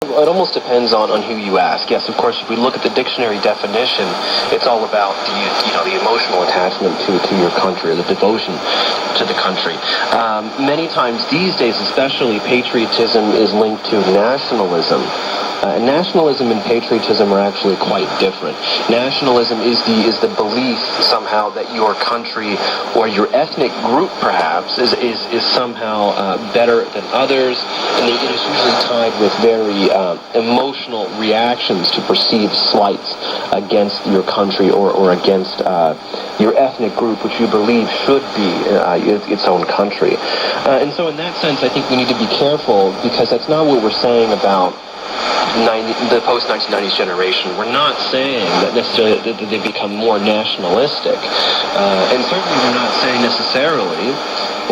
It almost depends on who you ask. Yes, of course, if we look at the dictionary definition, it's all about the emotional attachment to your country, or the devotion to the country. Many times these days, especially, patriotism is linked to nationalism. Nationalism and patriotism are actually quite different. Nationalism is the belief somehow that your country or your ethnic group perhaps is somehow better than others, and it is usually tied with very emotional reactions to perceived slights against your country or against your ethnic group, which you believe should be its own country. And so in that sense, I think we need to be careful, because that's not what we're saying about the post-1990s generation. We're not saying that necessarily that they become more nationalistic, and certainly we're not saying necessarily,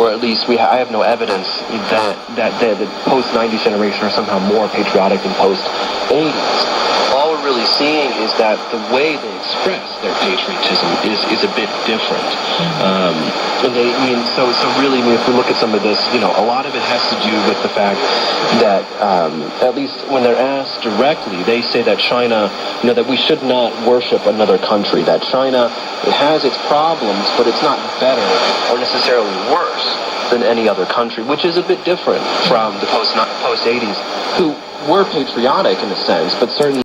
or at least I have no evidence that the post-90s generation are somehow more patriotic than post-80s. All we're really seeing is that the way they express their patriotism is a bit different. So really, if we look at some of this, a lot of it has to do with the fact that, at least when they're asked directly, they say that China, that we should not worship another country, that China, it has its problems, but it's not better or necessarily worse than any other country, which is a bit different from the post-80s, who were patriotic in a sense, but certainly